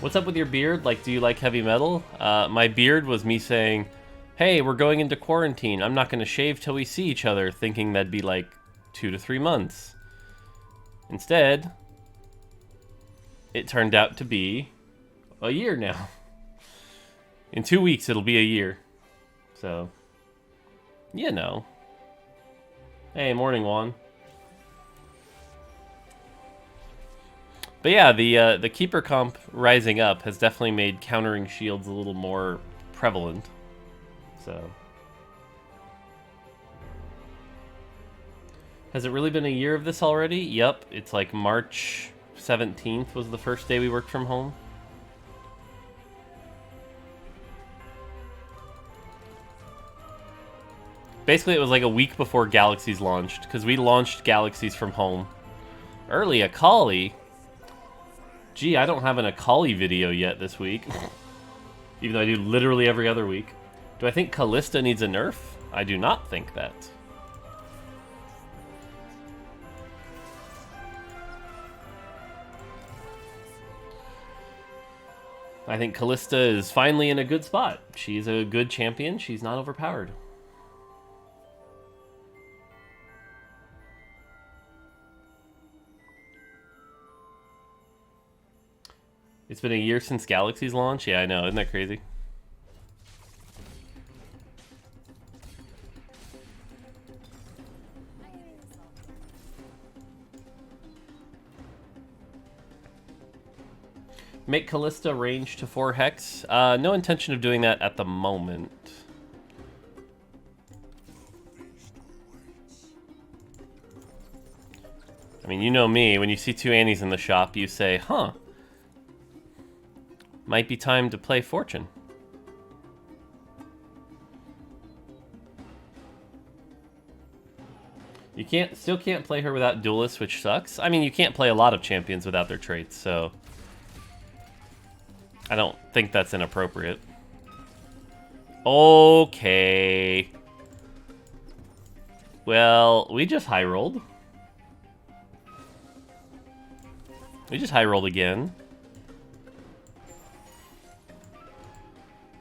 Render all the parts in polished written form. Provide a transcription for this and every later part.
What's up with your beard? Like, do you like heavy metal? My beard was me saying, hey, we're going into quarantine. I'm not going to shave till we see each other, thinking that'd be like 2 to 3 months. Instead, it turned out to be a year now. In 2 weeks, it'll be a year. So, you know. Hey, morning, Juan. But yeah, the Keeper comp rising up has definitely made countering shields a little more prevalent. So, has it really been a year of this already? Yep, it's like March 17th was the first day we worked from home. Basically, it was like a week before Galaxies launched, because we launched Galaxies from home. Early Akali? Gee, I don't have an Akali video yet this week. Even though I do literally every other week. Do I think Kalista needs a nerf? I do not think that. I think Kalista is finally in a good spot. She's a good champion. She's not overpowered. It's been a year since Galaxy's launch? Yeah, I know. Isn't that crazy? Make Kalista range to 4 hex? No intention of doing that at the moment. I mean, you know me. When you see 2 Annies in the shop, you say, huh. Might be time to play Fortune. You still can't play her without Duelist, which sucks. I mean, you can't play a lot of champions without their traits, so I don't think that's inappropriate. Okay. Well, we just high rolled. We just high rolled again.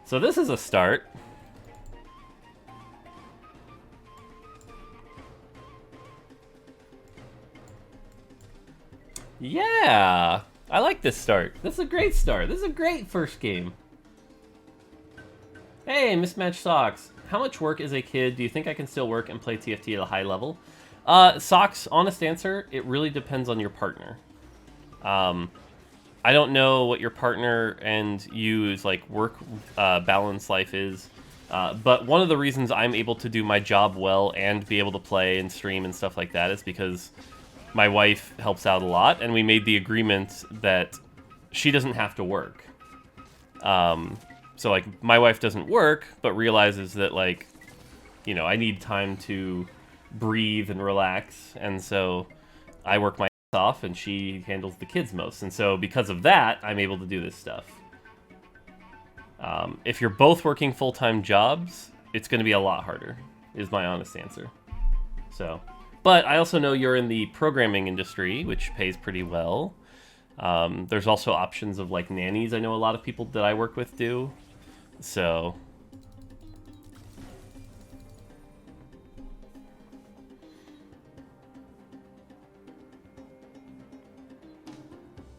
So this is a start. Yeah, I like this start. This is a great start. This is a great first game. Hey, Mismatched Socks. How much work as a kid do you think I can still work and play TFT at a high level? Socks, honest answer, it really depends on your partner. I don't know what your partner and you's like work balance life is, but one of the reasons I'm able to do my job well and be able to play and stream and stuff like that is because my wife helps out a lot, and we made the agreement that she doesn't have to work. So like my wife doesn't work, but realizes that like, you know, I need time to breathe and relax, and so I work my off and she handles the kids most, and so because of that I'm able to do this stuff. If you're both working full-time jobs, it's going to be a lot harder, is my honest answer. So, but I also know you're in the programming industry, which pays pretty well. There's also options of like nannies. I know a lot of people that I work with do. So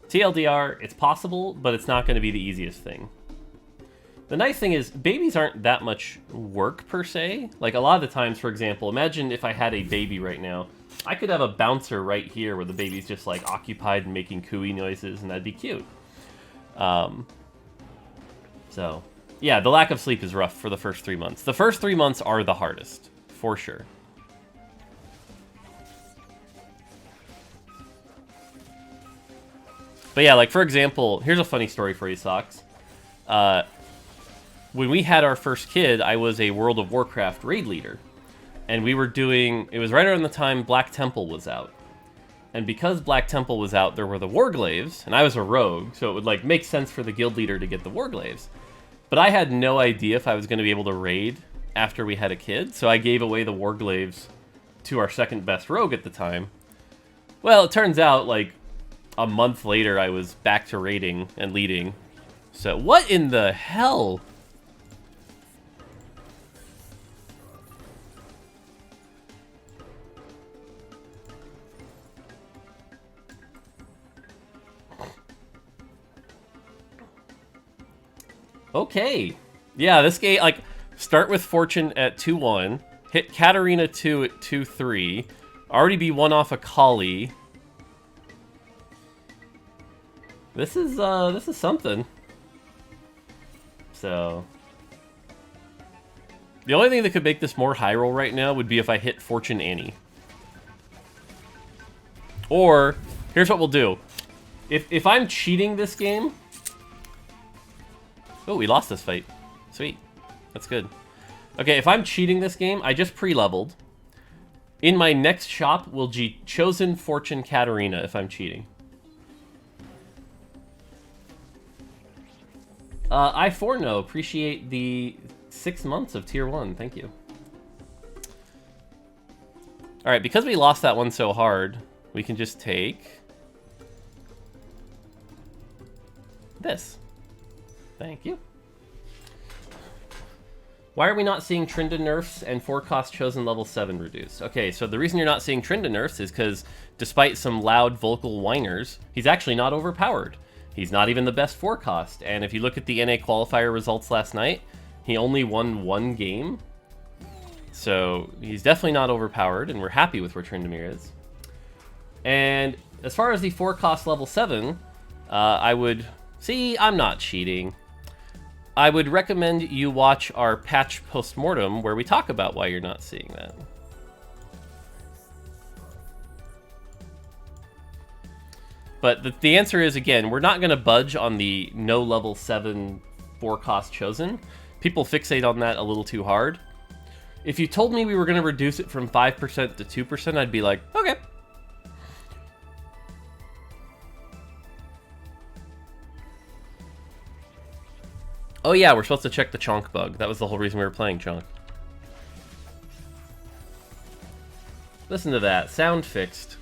TLDR, it's possible, but it's not going to be the easiest thing. The nice thing is, babies aren't that much work, per se. Like, a lot of the times, for example, imagine if I had a baby right now. I could have a bouncer right here where the baby's just, like, occupied and making cooey noises, and that'd be cute. So, yeah, the lack of sleep is rough for the first 3 months. The first 3 months are the hardest, for sure. But yeah, like, for example, here's a funny story for you, Socks. When we had our first kid, I was a World of Warcraft raid leader. And we were doing... It was right around the time Black Temple was out. And because Black Temple was out, there were the Warglaives, and I was a rogue, so it would, like, make sense for the guild leader to get the Warglaives. But I had no idea if I was going to be able to raid after we had a kid, so I gave away the Warglaives to our second best rogue at the time. Well, it turns out, like, a month later, I was back to raiding and leading, So, what in the hell? Okay. Yeah, this game, like, start with Fortune at 2-1, hit Katarina 2 at 2-3, already be one off Akali. This is something. So, the only thing that could make this more high roll right now would be if I hit Fortune Annie. Or, here's what we'll do. If I'm cheating this game... Oh, we lost this fight. Sweet. That's good. Okay, if I'm cheating this game, I just pre-leveled. In my next shop will be Chosen Fortune Katarina if I'm cheating. I4no, appreciate the 6 months of tier 1. Thank you. Alright, because we lost that one so hard, we can just take this. Thank you. Why are we not seeing Trinda nerfs and 4-cost Chosen level 7 reduced? Okay, so the reason you're not seeing Trinda nerfs is because despite some loud vocal whiners, he's actually not overpowered. He's not even the best 4-cost, and if you look at the NA qualifier results last night, he only won 1 game. So he's definitely not overpowered, and we're happy with where Trindamir is. And as far as the 4-cost level 7, I would... See, I'm not cheating. I would recommend you watch our patch postmortem where we talk about why you're not seeing that. But the answer is, again, we're not going to budge on the no level 7 4-cost Chosen. People fixate on that a little too hard. If you told me we were going to reduce it from 5% to 2%, I'd be like, okay. Oh yeah, we're supposed to check the chonk bug. That was the whole reason we were playing chonk. Listen to that. Sound fixed.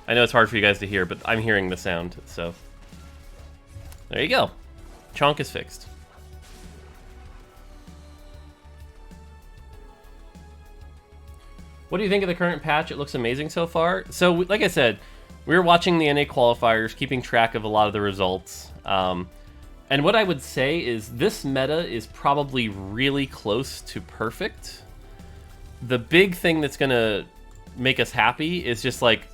I know it's hard for you guys to hear, but I'm hearing the sound, so... There you go. Chonk is fixed. What do you think of the current patch? It looks amazing so far. So, like I said, we were watching the NA qualifiers, keeping track of a lot of the results. And what I would say is this meta is probably really close to perfect. The big thing that's going to make us happy is just like,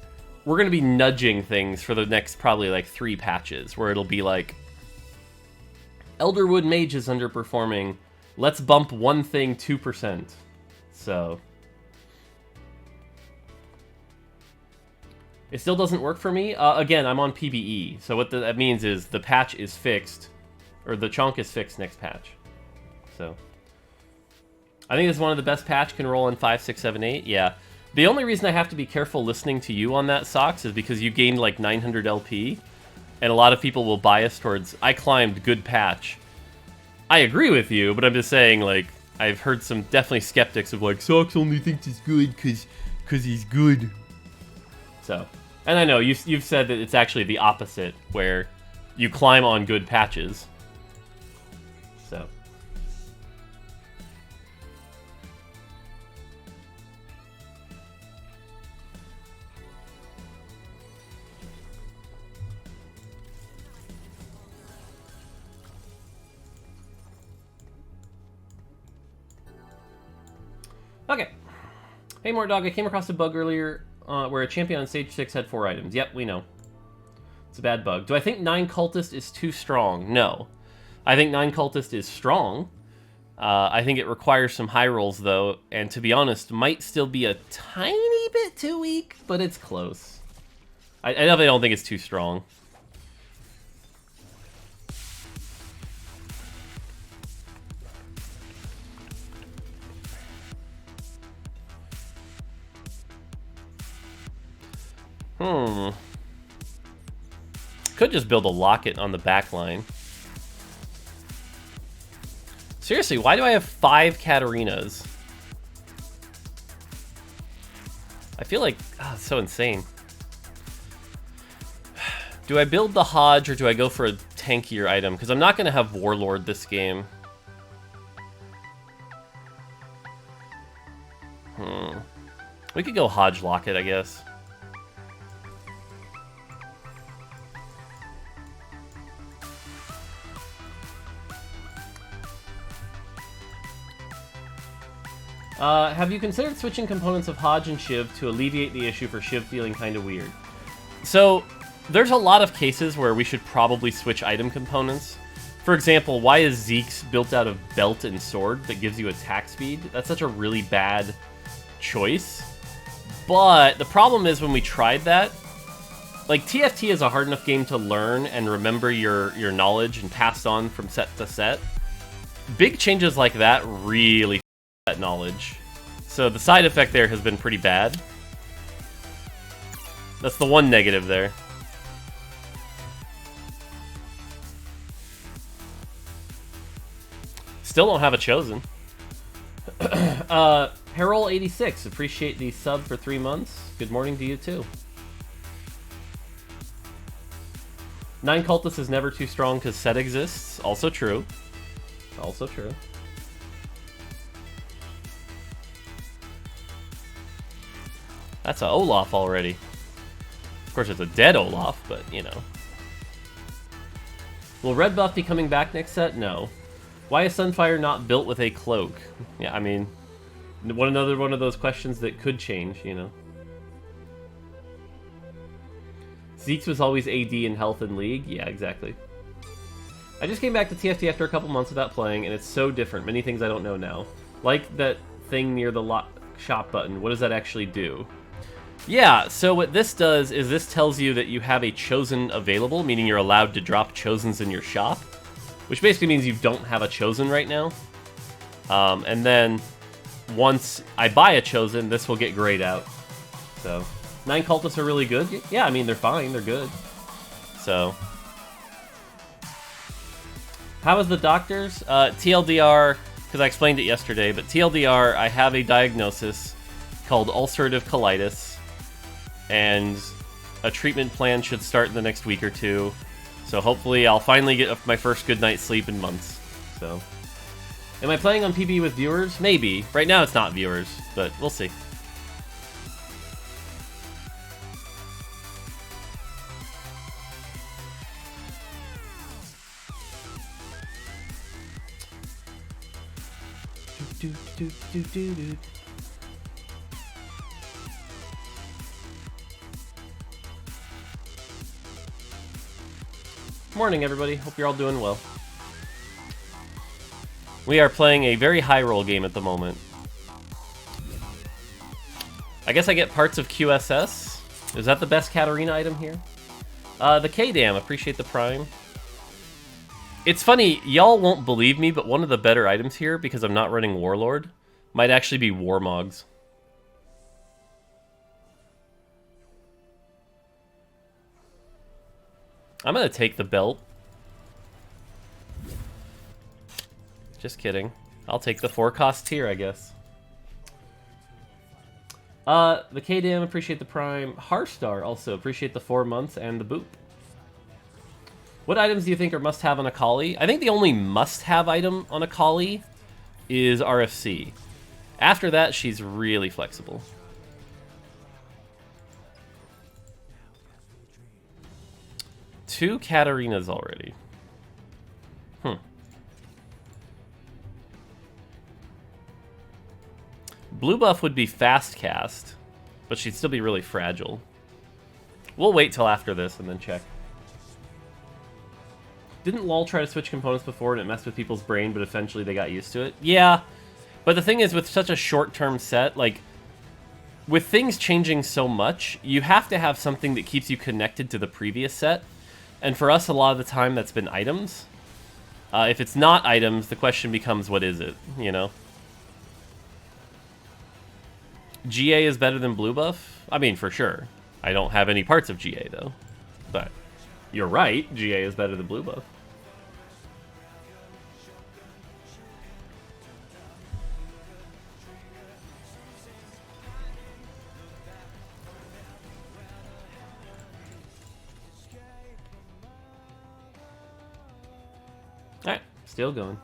we're going to be nudging things for the next probably like 3 patches, where it'll be like, Elderwood Mage is underperforming. Let's bump one thing 2%. So... It still doesn't work for me. Again, I'm on PBE, so what that means is the patch is fixed, or the chonk is fixed next patch. So, I think it's one of the best patch can roll in 5, 6, 7, 8. Yeah. The only reason I have to be careful listening to you on that, Socks, is because you gained like 900 LP, and a lot of people will bias towards, I climbed good patch. I agree with you, but I'm just saying, like, I've heard some definitely skeptics of like, Socks only thinks he's good because he's good. So, and I know you've said that it's actually the opposite, where you climb on good patches. So. Okay. Hey, Mortdog, I came across a bug earlier where a champion on stage 6 had 4 items. Yep, we know. It's a bad bug. Do I think 9 Cultist is too strong? No. I think 9 Cultist is strong. I think it requires some high rolls, though, and to be honest, might still be a tiny bit too weak, but it's close. I definitely don't think it's too strong. Could just build a locket on the back line. Seriously, why do I have 5 Katarinas? I feel like, it's so insane. Do I build the Hodge or do I go for a tankier item, because I'm not going to have Warlord this game. We could go Hodge Locket, I guess. Have you considered switching components of Hodge and Shiv to alleviate the issue for Shiv feeling kind of weird? So, there's a lot of cases where we should probably switch item components. For example, why is Zeke's built out of belt and sword that gives you attack speed? That's such a really bad choice. But the problem is when we tried that, like, TFT is a hard enough game to learn and remember your knowledge and pass on from set to set. Big changes like that really that knowledge. So the side effect there has been pretty bad. That's the one negative there. Still don't have a Chosen. Herol86, appreciate the sub for 3 months. Good morning to you too. 9 Cultists is never too strong because set exists. Also true. Also true. That's a Olaf already. Of course, it's a dead Olaf, but, you know. Will Red Buff be coming back next set? No. Why is Sunfire not built with a cloak? Yeah, I mean, another one of those questions that could change, you know. Zeke's was always AD in health and league. Yeah, exactly. I just came back to TFT after a couple months without playing, and it's so different. Many things I don't know now. Like that thing near the lock shop button. What does that actually do? Yeah, so what this does is this tells you that you have a Chosen available, meaning you're allowed to drop Chosens in your shop, which basically means you don't have a Chosen right now. And then once I buy a Chosen, this will get grayed out. So 9 Cultists are really good. Yeah, I mean, they're fine. They're good. So how is the doctors? TLDR, because I explained it yesterday, but TLDR, I have a diagnosis called ulcerative colitis, and a treatment plan should start in the next week or two. So hopefully I'll finally get my first good night's sleep in months. So, am I playing on PB with viewers? Maybe. Right now it's not viewers, but we'll see. Morning, everybody. Hope you're all doing well. We are playing a very high roll game at the moment. I guess I get parts of QSS. Is that the best Katarina item here? The K-Dam, appreciate the prime. It's funny, y'all won't believe me, but one of the better items here, because I'm not running Warlord, might actually be Warmogs. I'm gonna take the belt. Just kidding. I'll take the 4-cost tier, I guess. The K-Dam, appreciate the prime. Harstar, also, appreciate the 4 months and the boop. What items do you think are must-have on Akali? I think the only must-have item on Akali is RFC. After that, she's really flexible. Two Katarinas already. Blue buff would be fast cast, but she'd still be really fragile. We'll wait till after this and then check. Didn't LoL try to switch components before and it messed with people's brain, but eventually they got used to it? Yeah, but the thing is, with such a short-term set, like, with things changing so much, you have to have something that keeps you connected to the previous set. And for us, a lot of the time, that's been items. If it's not items, the question becomes, what is it, you know? GA is better than blue buff? I mean, for sure. I don't have any parts of GA, though. But you're right, GA is better than blue buff. Still going.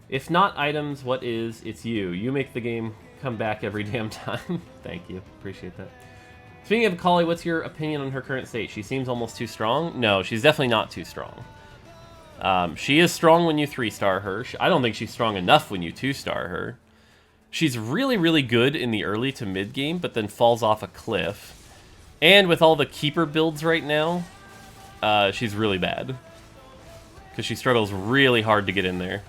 If not items, what is? It's you. You make the game come back every damn time. Thank you. Appreciate that. Speaking of Akali, what's your opinion on her current state? She seems almost too strong. No, she's definitely not too strong. She is strong when you 3-star her. I don't think she's strong enough when you 2-star her. She's really, really good in the early to mid game, but then falls off a cliff. And with all the keeper builds right now, she's really bad. Because she struggles really hard to get in there.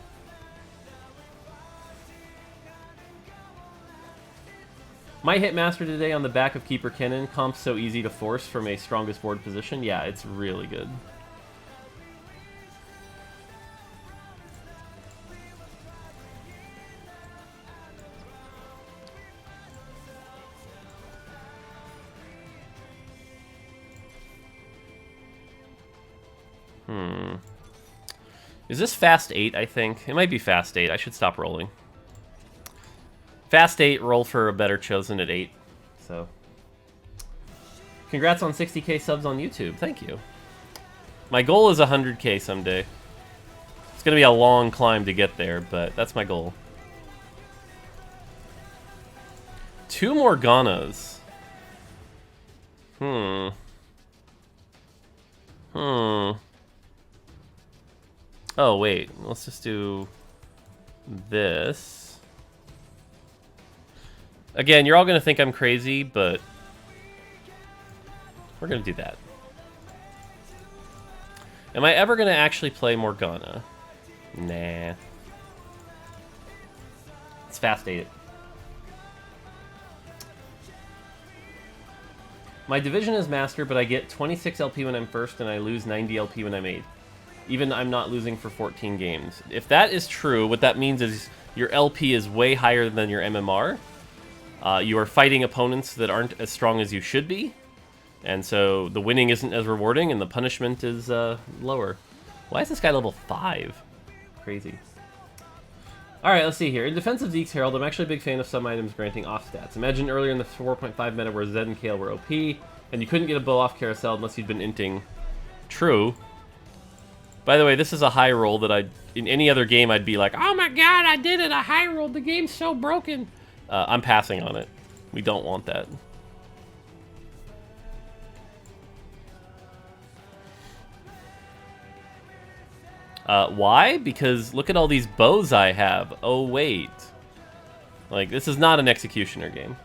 My Hitmaster today on the back of Keeper Kennen. Comp's so easy to force from a strongest board position. Yeah, it's really good. Is this Fast 8, I think? It might be Fast 8. I should stop rolling. Fast 8, roll for a better chosen at 8. So, congrats on 60k subs on YouTube. Thank you. My goal is 100k someday. It's going to be a long climb to get there, but that's my goal. 2 Morganas. Oh, wait. Let's just do this. Again, you're all going to think I'm crazy, but we're going to do that. Am I ever going to actually play Morgana? Nah. It's Fast 8. My division is Master, but I get 26 LP when I'm first, and I lose 90 LP when I'm 8th. Even I'm not losing for 14 games. If that is true, what that means is your LP is way higher than your MMR. You are fighting opponents that aren't as strong as you should be. And so the winning isn't as rewarding, and the punishment is lower. Why is this guy level 5? Crazy. Alright, let's see here. In defense of Zeke's Herald, I'm actually a big fan of some items granting off stats. Imagine earlier in the 4.5 meta where Zed and Kayle were OP, and you couldn't get a bow off carousel unless you'd been inting. True. By the way, this is a high roll that in any other game I'd be like, oh my god, I did it, I high rolled, the game's so broken. I'm passing on it. We don't want that. Why? Because look at all these bows I have. Oh, wait. Like, this is not an executioner game.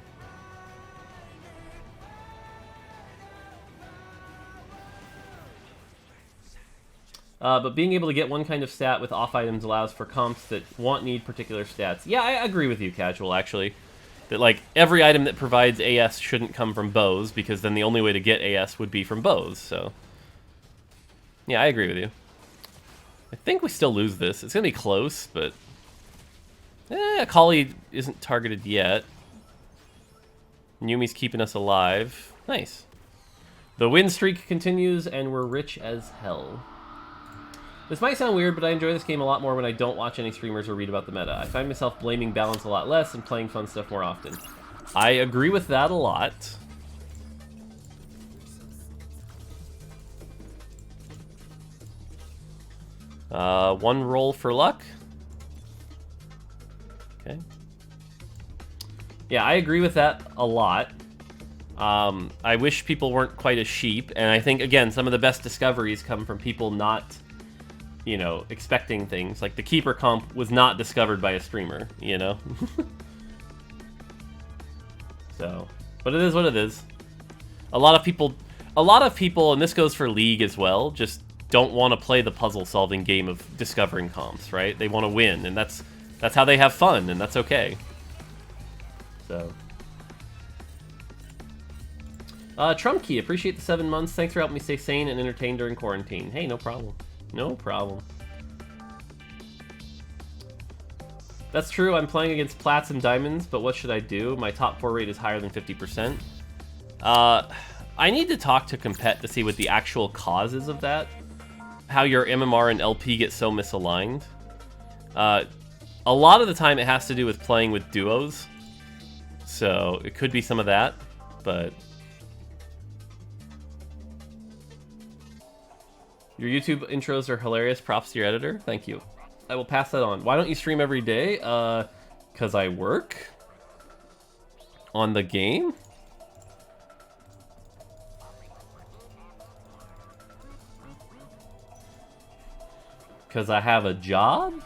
But being able to get one kind of stat with off items allows for comps that need particular stats. Yeah, I agree with you, Casual, actually. That, like, every item that provides AS shouldn't come from bows, because then the only way to get AS would be from bows, so... Yeah, I agree with you. I think we still lose this. It's going to be close, but... Akali isn't targeted yet. Yumi's keeping us alive. Nice. The win streak continues, and we're rich as hell. This might sound weird, but I enjoy this game a lot more when I don't watch any streamers or read about the meta. I find myself blaming balance a lot less and playing fun stuff more often. I agree with that a lot. One roll for luck. Okay. Yeah, I agree with that a lot. I wish people weren't quite as sheep, and I think, again, some of the best discoveries come from people not... you know, expecting things. Like, the Keeper comp was not discovered by a streamer, you know? So, but it is what it is. A lot of people, and this goes for League as well, just don't want to play the puzzle-solving game of discovering comps, right? They want to win, and that's how they have fun, and that's okay. So... Trumpkey, appreciate the 7 months. Thanks for helping me stay sane and entertained during quarantine. Hey, no problem. No problem. That's true, I'm playing against Plats and Diamonds, but what should I do? My top 4 rate is higher than 50%. I need to talk to Compet to see what the actual cause is of that. How your MMR and LP get so misaligned. A lot of the time it has to do with playing with duos. So, it could be some of that, but... Your YouTube intros are hilarious. Props to your editor. Thank you. I will pass that on. Why don't you stream every day? Because I work on the game. Because I have a job?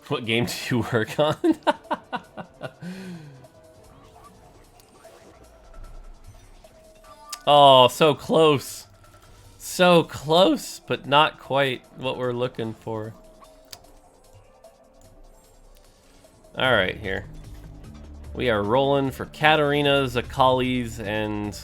What game do you work on? Oh, so close. So close, but not quite what we're looking for. Alright, here. We are rolling for Katarina's, Akali's, and...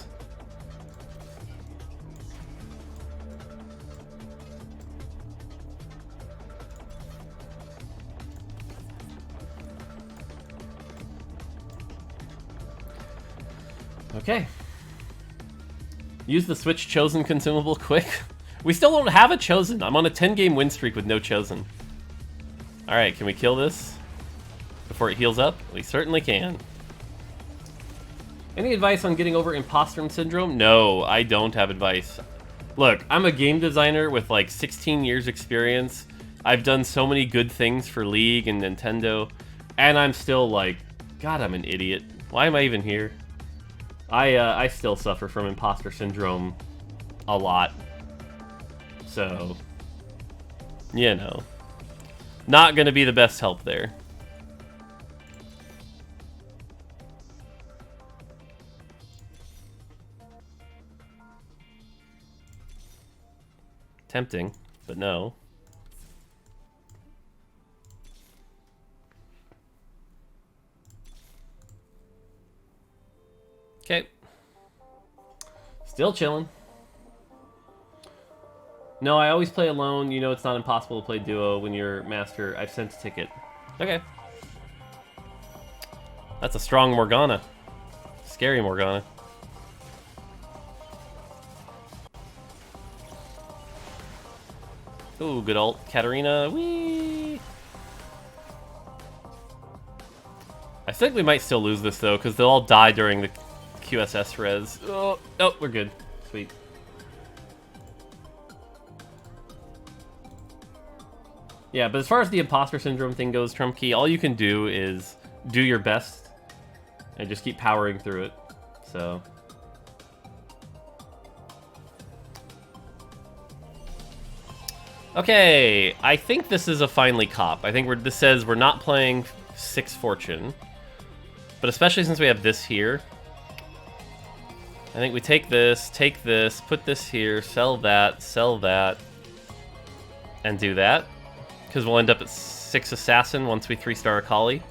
Okay. Use the Switch Chosen consumable quick. We still don't have a Chosen. I'm on a 10-game win streak with no Chosen. Alright, can we kill this before it heals up? We certainly can. Any advice on getting over imposter syndrome? No, I don't have advice. Look, I'm a game designer with like 16 years experience. I've done so many good things for League and Nintendo, and I'm still like, God, I'm an idiot. Why am I even here? I still suffer from imposter syndrome a lot. So, you know, not gonna be the best help there. Tempting, but no. Okay. Still chilling. No, I always play alone. You know it's not impossible to play duo when you're master. I've sent a ticket. Okay. That's a strong Morgana. Scary Morgana. Ooh, good ult. Katarina. Whee! I think we might still lose this, though, because they'll all die during the QSS res. Oh, oh, we're good. Sweet. Yeah, but as far as the imposter syndrome thing goes, Trump Key, all you can do is do your best and just keep powering through it. So... Okay, I think this is a finally cop. I think this says we're not playing 6 Fortune. But especially since we have this here, I think we take this, put this here, sell that, and do that. Because we'll end up at 6 Assassin once we 3-star Akali.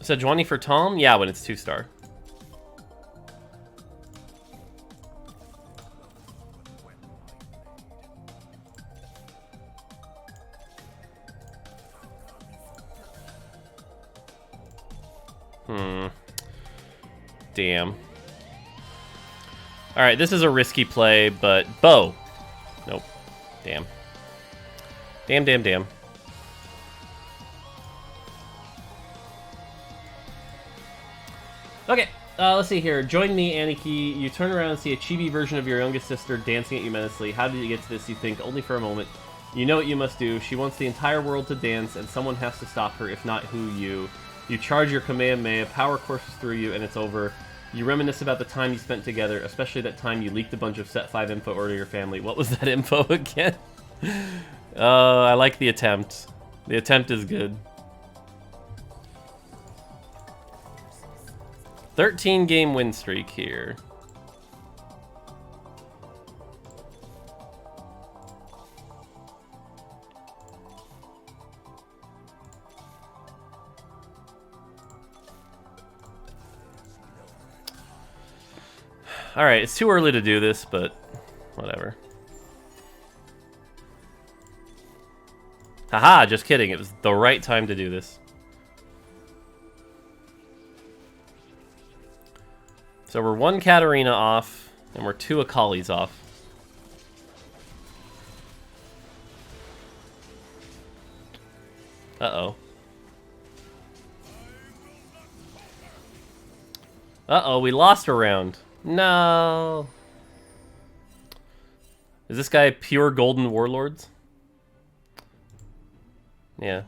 Sejuani for Tom? Yeah, when it's 2-star. Damn. Alright, this is a risky play, but... Bow! Nope. Damn. Damn. Okay, let's see here. Join me, Aniki. You turn around and see a chibi version of your youngest sister dancing at you menacingly. How did you get to this, you think? Only for a moment. You know what you must do. She wants the entire world to dance, and someone has to stop her, if not who, you. You charge your Kamehameha, power courses through you, and it's over. You reminisce about the time you spent together, especially that time you leaked a bunch of Set 5 info over to your family. What was that info again? I like the attempt. The attempt is good. 13-game win streak here. Alright, it's too early to do this, but whatever. Haha, just kidding. It was the right time to do this. So we're 1 Katarina off, and we're 2 Akalis off. Uh-oh. Uh-oh, we lost a round. No. Is this guy pure golden warlords? Yeah.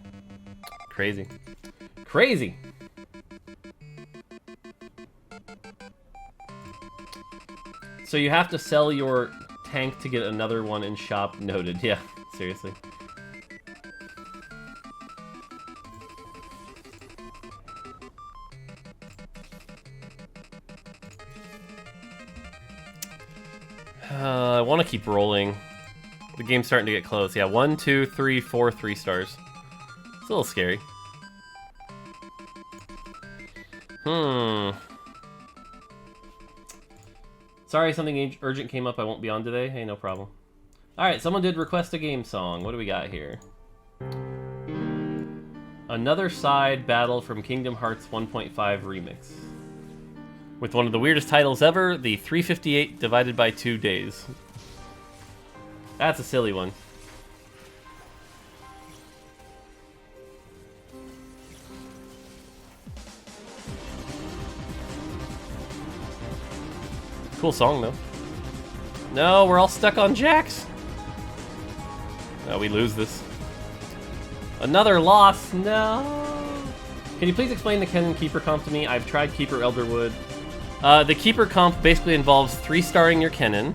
Crazy. Crazy! So you have to sell your tank to get another one in shop. Noted. Yeah, seriously. I want to keep rolling. The game's starting to get close. Yeah, 1, 2, 3, 4 3 stars. It's a little scary. Sorry, something urgent came up. I won't be on today. Hey, no problem. Alright, someone did request a game song. What do we got here? Another side battle from Kingdom Hearts 1.5 Remix. With one of the weirdest titles ever, the 358 divided by 2 days. That's a silly one. Cool song, though. No, we're all stuck on Jax. Oh, we lose this. Another loss. No. Can you please explain the Kennen Keeper comp to me? I've tried Keeper Elderwood. The Keeper comp basically involves 3-starring your Kennen,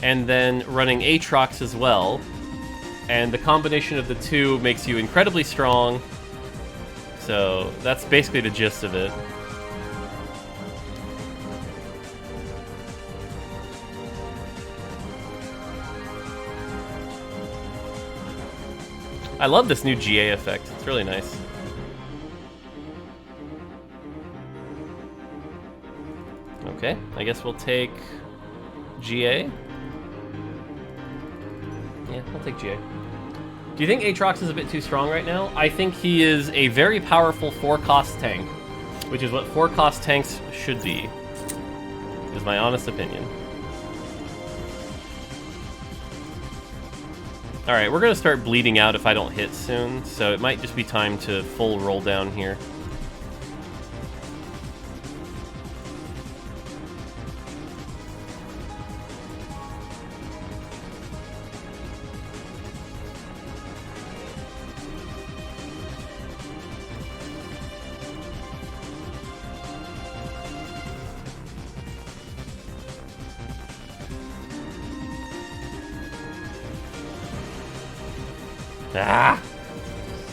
and then running Aatrox as well. And the combination of the two makes you incredibly strong. So that's basically the gist of it. I love this new GA effect. It's really nice. Okay, I guess we'll take GA. Yeah, I'll take GA. Do you think Aatrox is a bit too strong right now? I think he is a very powerful 4-cost tank, which is what 4-cost tanks should be, is my honest opinion. Alright, we're going to start bleeding out if I don't hit soon, so it might just be time to full roll down here. Ah!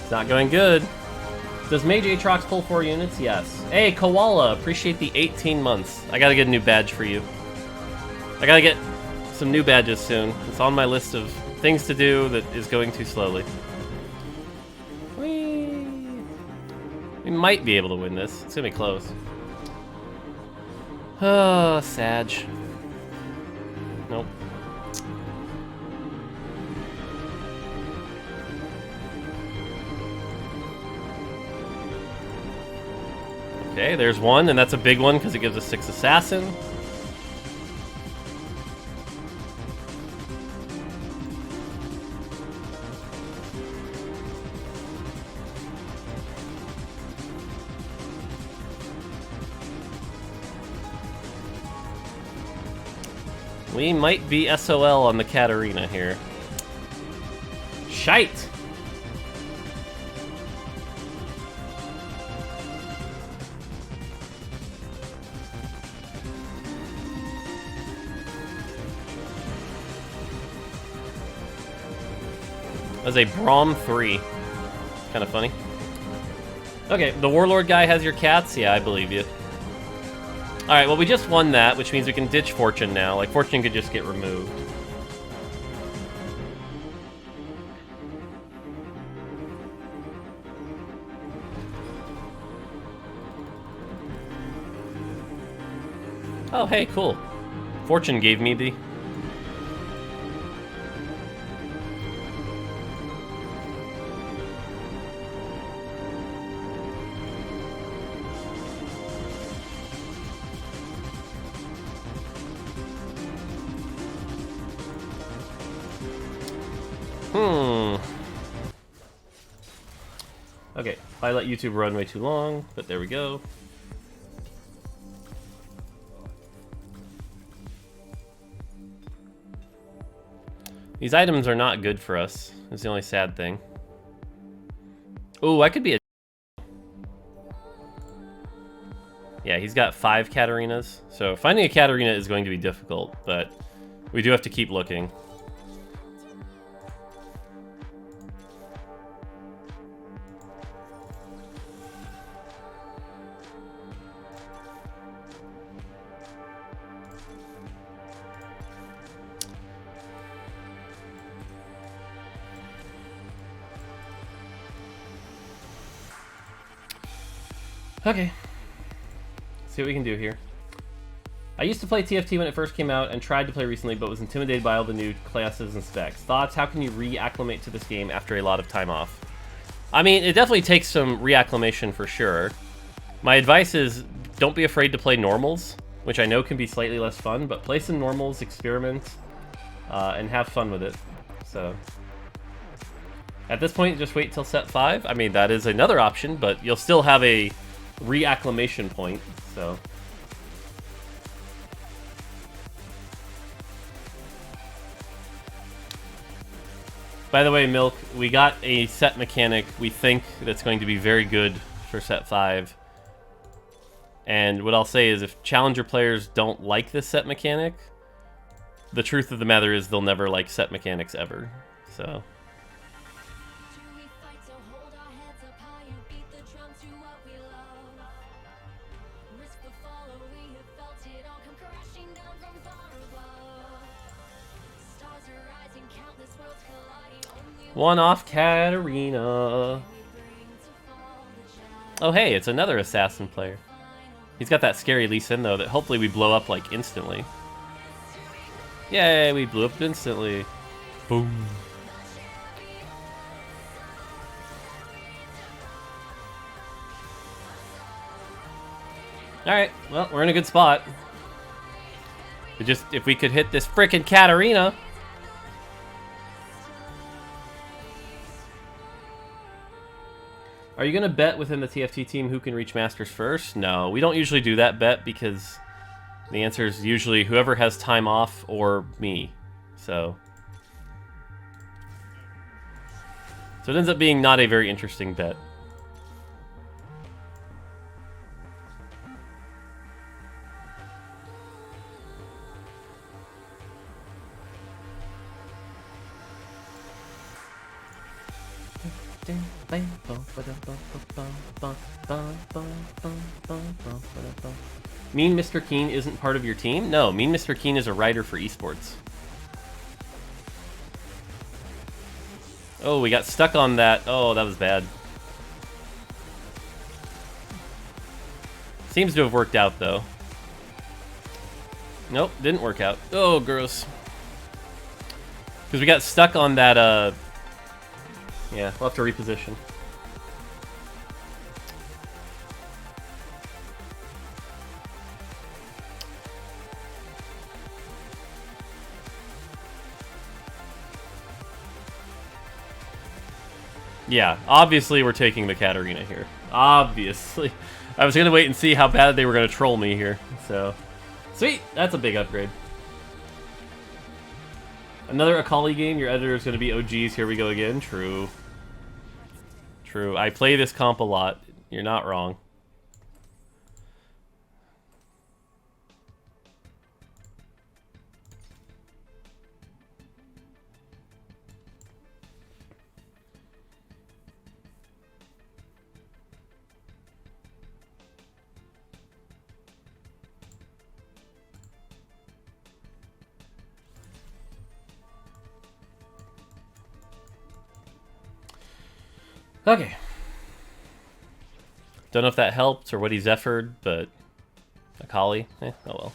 It's not going good. Does Mage Aatrox pull 4 units? Yes. Hey, Koala, appreciate the 18 months. I gotta get a new badge for you. I gotta get some new badges soon. It's on my list of things to do that is going too slowly. Whee! We might be able to win this. It's gonna be close. Oh, Sag. Nope. Okay, there's one, and that's a big one because it gives us 6 Assassin. We might be SOL on the Katarina here. Shite! That was a Braum 3. Kind of funny. Okay, the Warlord guy has your cats? Yeah, I believe you. Alright, well we just won that, which means we can ditch Fortune now. Like, Fortune could just get removed. Oh, hey, cool. Fortune gave me the... Okay, I let YouTube run way too long, but there we go. These items are not good for us. That's the only sad thing. Oh, I could be a... Yeah, he's got 5 Katarinas. So finding a Katarina is going to be difficult, but we do have to keep looking. Okay. See what we can do here. I used to play TFT when it first came out and tried to play recently, but was intimidated by all the new classes and specs. Thoughts? How can you re-acclimate to this game after a lot of time off? I mean, it definitely takes some re-acclimation for sure. My advice is don't be afraid to play normals, which I know can be slightly less fun, but play some normals, experiment, and have fun with it. So at this point, just wait till set 5. I mean, that is another option, but you'll still have a re-acclimation point, so... By the way, Milk, we got a set mechanic we think that's going to be very good for set 5. And what I'll say is if Challenger players don't like this set mechanic, the truth of the matter is they'll never like set mechanics ever, so... One off Katarina. Oh hey, it's another assassin player. He's got that scary Lee Sin though that hopefully we blow up like instantly. Yay, we blew up instantly. Boom. Alright, well, we're in a good spot. If we could hit this frickin' Katarina. Are you going to bet within the TFT team who can reach Masters first? No, we don't usually do that bet because the answer is usually whoever has time off or me. So it ends up being not a very interesting bet. Mean Mr. Keen isn't part of your team? No, Mean Mr. Keen is a writer for esports. Oh, we got stuck on that. Oh, that was bad. Seems to have worked out, though. Nope, didn't work out. Oh, gross. Because we got stuck on that, yeah, we'll have to reposition. Yeah, obviously we're taking the Katarina here. Obviously. I was going to wait and see how bad they were going to troll me here. So, sweet. That's a big upgrade. Another Akali game. Your editor is going to be OGs. Here we go again. True. True. I play this comp a lot. You're not wrong. Okay. Don't know if that helped or what he's efforted, but Akali, oh well.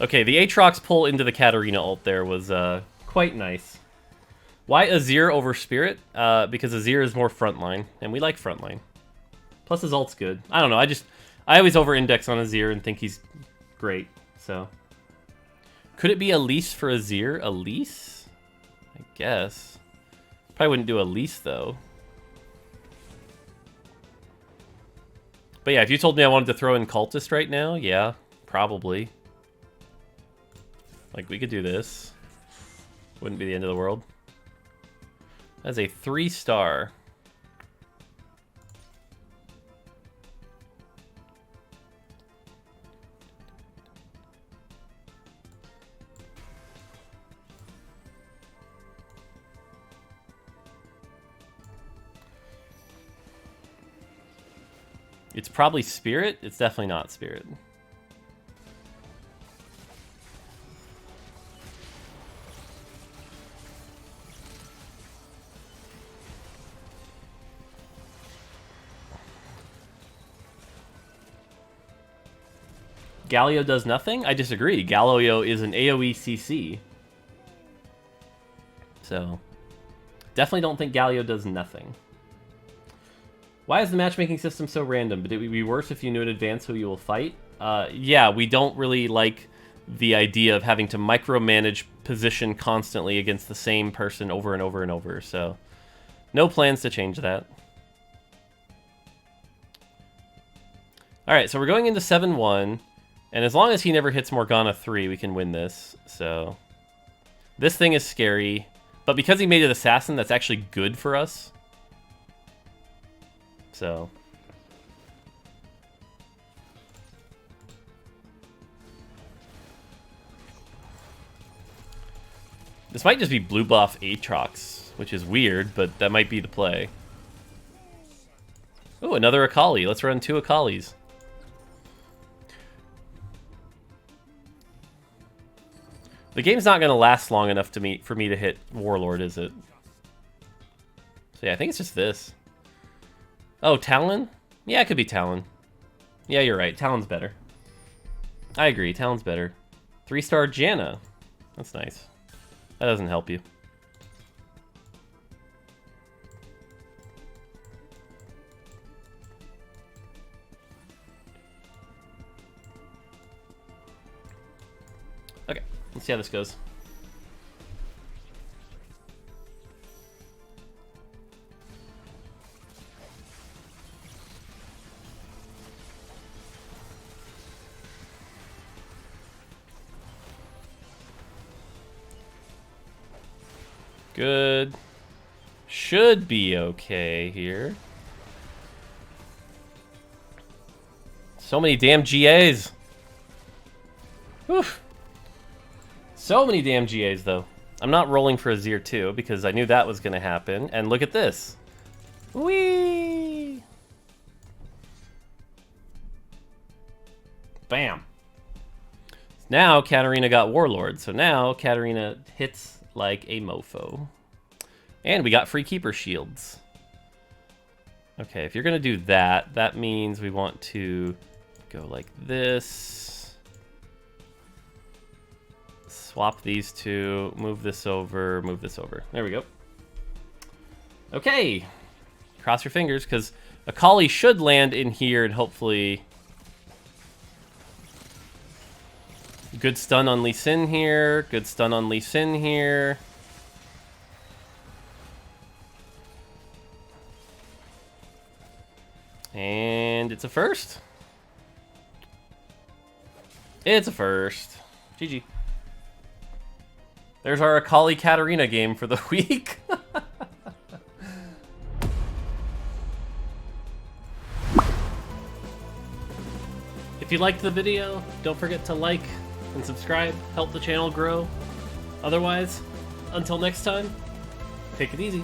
Okay, the Aatrox pull into the Katarina ult there was quite nice. Why Azir over Spirit? Because Azir is more frontline, and we like frontline. Plus his ult's good. I don't know, I always over-index on Azir and think he's great, so... Could it be Elise for Azir? Elise? I guess. Probably wouldn't do Elise, though. But yeah, if you told me I wanted to throw in Cultist right now, yeah, probably. Like, we could do this. Wouldn't be the end of the world. That's a 3-star. It's probably Spirit. It's definitely not Spirit. Galio does nothing? I disagree. Galio is an AoE CC. So, definitely don't think Galio does nothing. Why is the matchmaking system so random? But it would be worse if you knew in advance who you will fight. Yeah, we don't really like the idea of having to micromanage position constantly against the same person over and over and over. So, no plans to change that. Alright, so we're going into 7-1. And as long as he never hits Morgana 3, we can win this. So, this thing is scary. But because he made it Assassin, that's actually good for us. So, this might just be blue buff Aatrox, which is weird, but that might be the play. Oh, another Akali. Let's run 2 Akalis. The game's not going to last long enough for me to hit Warlord, is it? So yeah, I think it's just this. Oh, Talon? Yeah, it could be Talon. Yeah, you're right. Talon's better. I agree. Talon's better. 3-star Janna. That's nice. That doesn't help you. Okay, let's see how this goes. Good. Should be okay here. So many damn GAs. Whew. So many damn GAs, though. I'm not rolling for Azir 2 because I knew that was going to happen. And look at this. Whee! Bam. Now Katarina got Warlord. So now Katarina hits like a mofo. And we got free keeper shields. Okay, if you're going to do that, that means we want to go like this. Swap these two, move this over, move this over. There we go. Okay. Cross your fingers, because Akali should land in here and hopefully... Good stun on Lee Sin here. Good stun on Lee Sin here. And it's a first. It's a first. GG. There's our Akali Katarina game for the week. If you liked the video, don't forget to like and subscribe, help the channel grow. Otherwise, until next time, take it easy.